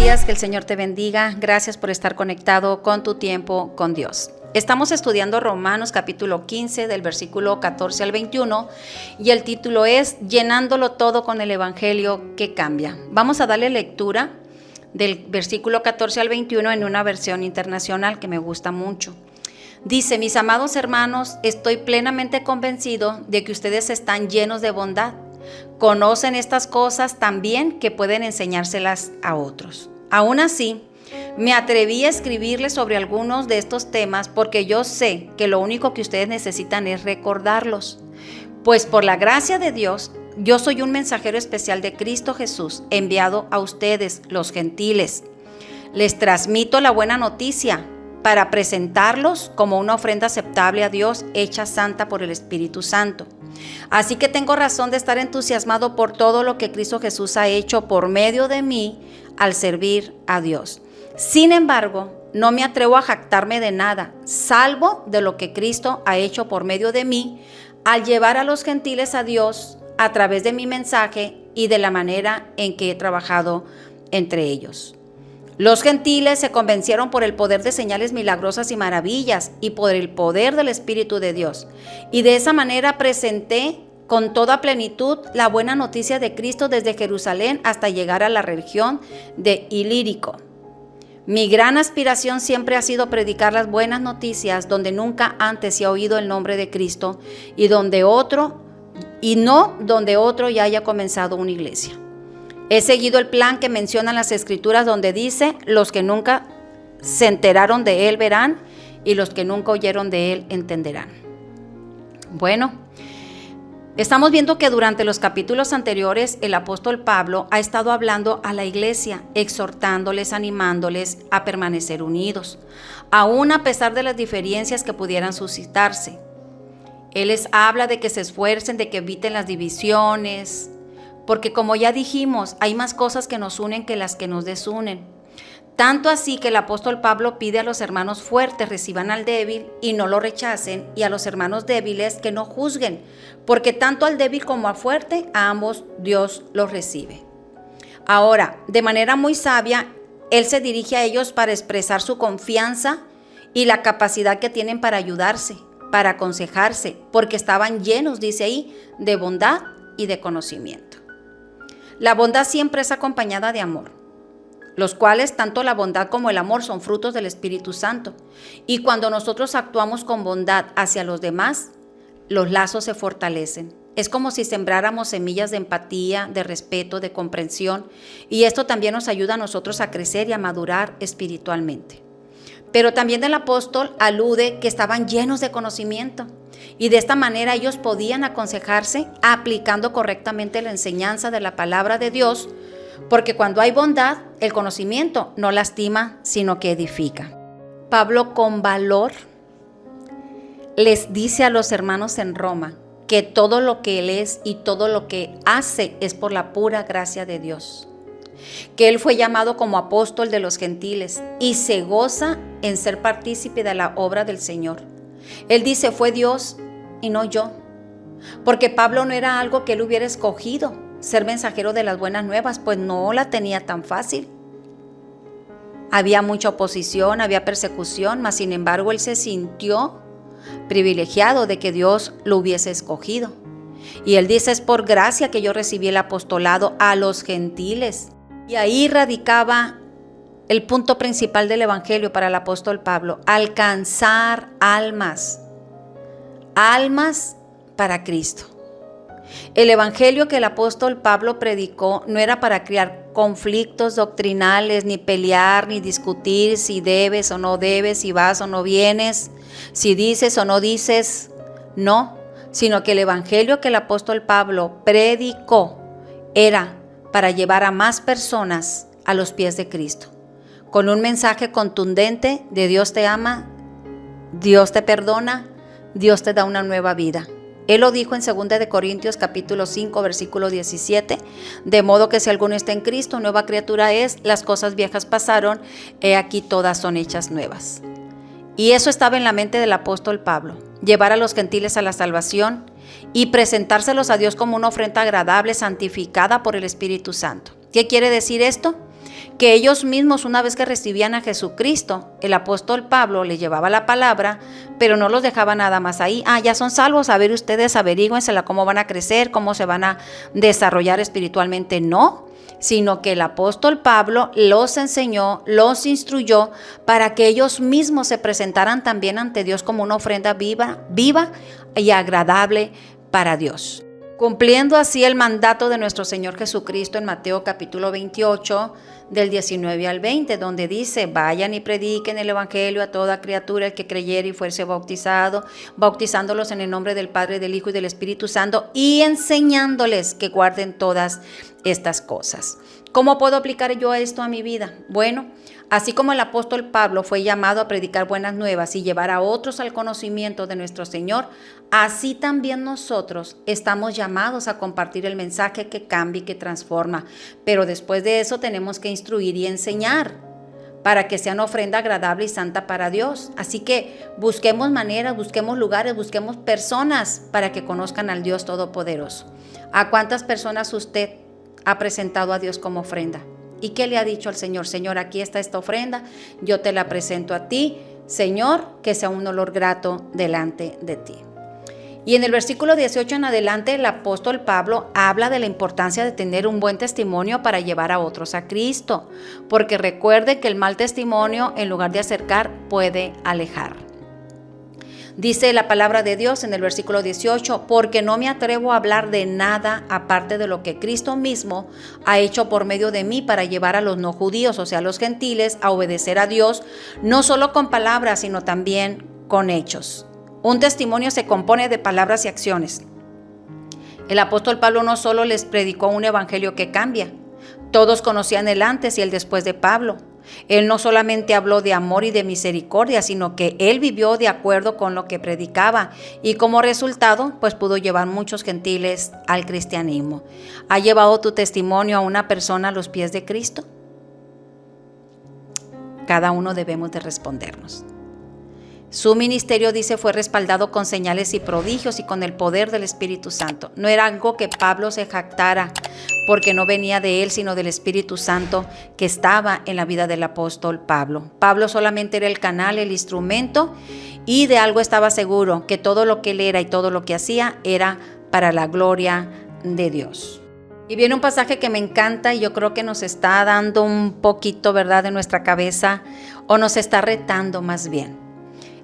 días, que el Señor te bendiga. Gracias por estar conectado con tu tiempo con Dios. Estamos estudiando Romanos capítulo 15 del versículo 14 al 21 y el título es Llenándolo todo con el Evangelio que cambia. Vamos a darle lectura del versículo 14 al 21 en una versión internacional que me gusta mucho. Dice: mis amados hermanos, estoy plenamente convencido de que ustedes están llenos de bondad. Conocen estas cosas tan bien que pueden enseñárselas a otros. Aún así, me atreví a escribirles sobre algunos de estos temas porque yo sé que lo único que ustedes necesitan es recordarlos. Pues por la gracia de Dios, yo soy un mensajero especial de Cristo Jesús, enviado a ustedes, los gentiles. Les transmito la buena noticia para presentarlos como una ofrenda aceptable a Dios, hecha santa por el Espíritu Santo. Así que tengo razón de estar entusiasmado por todo lo que Cristo Jesús ha hecho por medio de mí al servir a Dios. Sin embargo, no me atrevo a jactarme de nada, salvo de lo que Cristo ha hecho por medio de mí al llevar a los gentiles a Dios a través de mi mensaje y de la manera en que he trabajado entre ellos. Los gentiles se convencieron por el poder de señales milagrosas y maravillas y por el poder del Espíritu de Dios. Y de esa manera presenté con toda plenitud la buena noticia de Cristo desde Jerusalén hasta llegar a la región de Ilírico. Mi gran aspiración siempre ha sido predicar las buenas noticias donde nunca antes se ha oído el nombre de Cristo y no donde otro ya haya comenzado una iglesia. He seguido el plan que mencionan las Escrituras donde dice: los que nunca se enteraron de él verán y los que nunca oyeron de él entenderán. Bueno, estamos viendo que durante los capítulos anteriores el apóstol Pablo ha estado hablando a la iglesia, exhortándoles, animándoles a permanecer unidos, aún a pesar de las diferencias que pudieran suscitarse. Él les habla de que se esfuercen, de que eviten las divisiones, porque como ya dijimos, hay más cosas que nos unen que las que nos desunen. Tanto así que el apóstol Pablo pide a los hermanos fuertes reciban al débil y no lo rechacen, y a los hermanos débiles que no juzguen, porque tanto al débil como al fuerte, a ambos Dios los recibe. Ahora, de manera muy sabia, él se dirige a ellos para expresar su confianza y la capacidad que tienen para ayudarse, para aconsejarse, porque estaban llenos, dice ahí, de bondad y de conocimiento. La bondad siempre es acompañada de amor, los cuales tanto la bondad como el amor son frutos del Espíritu Santo. Y cuando nosotros actuamos con bondad hacia los demás, los lazos se fortalecen. Es como si sembráramos semillas de empatía, de respeto, de comprensión, y esto también nos ayuda a nosotros a crecer y a madurar espiritualmente. Pero también el apóstol alude que estaban llenos de conocimiento y de esta manera ellos podían aconsejarse aplicando correctamente la enseñanza de la palabra de Dios, porque cuando hay bondad, el conocimiento no lastima, sino que edifica. Pablo con valor les dice a los hermanos en Roma que todo lo que él es y todo lo que hace es por la pura gracia de Dios, que él fue llamado como apóstol de los gentiles y se goza en ser partícipe de la obra del Señor. Él dice: fue Dios y no yo, porque Pablo no era algo que él hubiera escogido, ser mensajero de las buenas nuevas, pues no la tenía tan fácil. Había mucha oposición, había persecución, mas sin embargo él se sintió privilegiado de que Dios lo hubiese escogido. Y él dice: es por gracia que yo recibí el apostolado a los gentiles. Y ahí radicaba el punto principal del evangelio para el apóstol Pablo: alcanzar almas para Cristo. El evangelio que el apóstol Pablo predicó no era para crear conflictos doctrinales, ni pelear, ni discutir si debes o no debes, si vas o no vienes, si dices o no dices, no, sino que el evangelio que el apóstol Pablo predicó era para llevar a más personas a los pies de Cristo, con un mensaje contundente de Dios te ama, Dios te perdona, Dios te da una nueva vida. Él lo dijo en 2 Corintios capítulo 5 versículo 17, de modo que si alguno está en Cristo, nueva criatura es, las cosas viejas pasaron, he aquí todas son hechas nuevas. Y eso estaba en la mente del apóstol Pablo, llevar a los gentiles a la salvación y presentárselos a Dios como una ofrenda agradable, santificada por el Espíritu Santo. ¿Qué quiere decir esto? que ellos mismos, una vez que recibían a Jesucristo, el apóstol Pablo les llevaba la palabra, pero no los dejaba nada más ahí. Ya son salvos, a ver ustedes, averígüensela cómo van a crecer, cómo se van a desarrollar espiritualmente. No, sino que el apóstol Pablo los enseñó, los instruyó para que ellos mismos se presentaran también ante Dios como una ofrenda viva y agradable para Dios. Cumpliendo así el mandato de nuestro Señor Jesucristo en Mateo capítulo 28, del 19 al 20, donde dice: vayan y prediquen el evangelio a toda criatura, el que creyere y fuese bautizado, bautizándolos en el nombre del Padre, del Hijo y del Espíritu Santo, y enseñándoles que guarden todas estas cosas. ¿Cómo puedo aplicar yo esto a mi vida? Bueno, así como el apóstol Pablo fue llamado a predicar buenas nuevas y llevar a otros al conocimiento de nuestro Señor, así también nosotros estamos llamados a compartir el mensaje que cambia y que transforma. Pero después de eso tenemos que instruir y enseñar para que sea una ofrenda agradable y santa para Dios. Así que busquemos maneras, busquemos lugares, busquemos personas para que conozcan al Dios Todopoderoso. ¿A cuántas personas usted ha presentado a Dios como ofrenda? ¿Y qué le ha dicho al Señor? Señor, aquí está esta ofrenda, yo te la presento a ti, Señor, que sea un olor grato delante de ti. Y en el versículo 18 en adelante, el apóstol Pablo habla de la importancia de tener un buen testimonio para llevar a otros a Cristo, porque recuerde que el mal testimonio, en lugar de acercar, puede alejar. Dice la palabra de Dios en el versículo 18: porque no me atrevo a hablar de nada aparte de lo que Cristo mismo ha hecho por medio de mí para llevar a los no judíos, o sea, a los gentiles, a obedecer a Dios, no solo con palabras, sino también con hechos. Un testimonio se compone de palabras y acciones. El apóstol Pablo no solo les predicó un evangelio que cambia, todos conocían el antes y el después de Pablo. Él no solamente habló de amor y de misericordia, sino que él vivió de acuerdo con lo que predicaba y como resultado, pues pudo llevar muchos gentiles al cristianismo. ¿Ha llevado tu testimonio a una persona a los pies de Cristo? Cada uno debemos de respondernos. Su ministerio, dice, fue respaldado con señales y prodigios y con el poder del Espíritu Santo. No era algo que Pablo se jactara, porque no venía de él, sino del Espíritu Santo que estaba en la vida del apóstol Pablo. Pablo solamente era el canal, el instrumento, y de algo estaba seguro, que todo lo que él era y todo lo que hacía era para la gloria de Dios. Y viene un pasaje que me encanta y yo creo que nos está dando un poquito, ¿verdad?, de nuestra cabeza, o nos está retando más bien.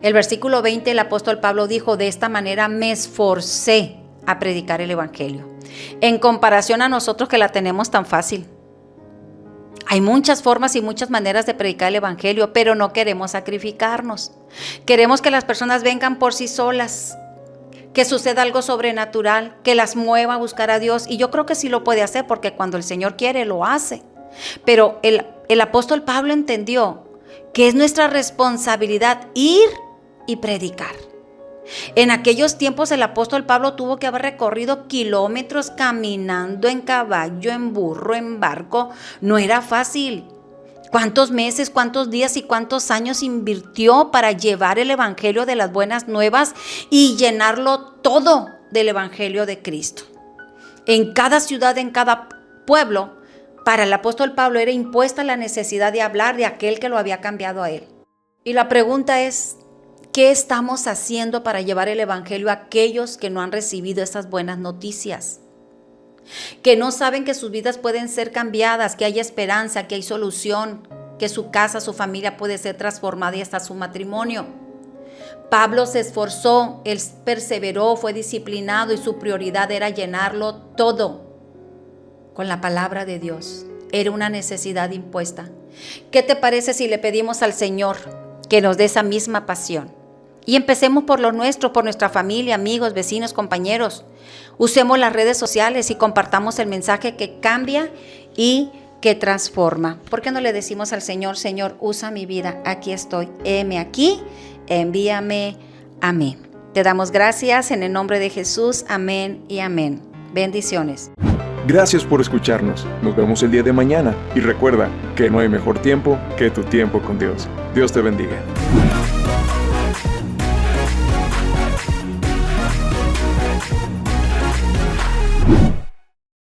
El versículo 20, el apóstol Pablo dijo: de esta manera me esforcé a predicar el evangelio. En comparación a nosotros que la tenemos tan fácil. Hay muchas formas y muchas maneras de predicar el evangelio, pero no queremos sacrificarnos. Queremos que las personas vengan por sí solas, que suceda algo sobrenatural, que las mueva a buscar a Dios. Y yo creo que sí lo puede hacer, porque cuando el Señor quiere, lo hace. Pero el apóstol Pablo entendió que es nuestra responsabilidad ir y predicar. En aquellos tiempos el apóstol Pablo tuvo que haber recorrido kilómetros caminando en caballo, en burro, en barco. No era fácil. ¿Cuántos meses, cuántos días y cuántos años invirtió para llevar el evangelio de las buenas nuevas y llenarlo todo del evangelio de Cristo? En cada ciudad, en cada pueblo, para el apóstol Pablo era impuesta la necesidad de hablar de aquel que lo había cambiado a él. Y la pregunta es: ¿qué estamos haciendo para llevar el evangelio a aquellos que no han recibido esas buenas noticias? Que no saben que sus vidas pueden ser cambiadas, que hay esperanza, que hay solución, que su casa, su familia puede ser transformada y hasta su matrimonio. Pablo se esforzó, él perseveró, fue disciplinado y su prioridad era llenarlo todo con la palabra de Dios. Era una necesidad impuesta. ¿Qué te parece si le pedimos al Señor que nos dé esa misma pasión? Y empecemos por lo nuestro, por nuestra familia, amigos, vecinos, compañeros. Usemos las redes sociales y compartamos el mensaje que cambia y que transforma. ¿Por qué no le decimos al Señor: Señor, usa mi vida, aquí estoy, heme aquí, envíame a mí? Te damos gracias en el nombre de Jesús, amén y amén. Bendiciones. Gracias por escucharnos. Nos vemos el día de mañana y recuerda que no hay mejor tiempo que tu tiempo con Dios. Dios te bendiga.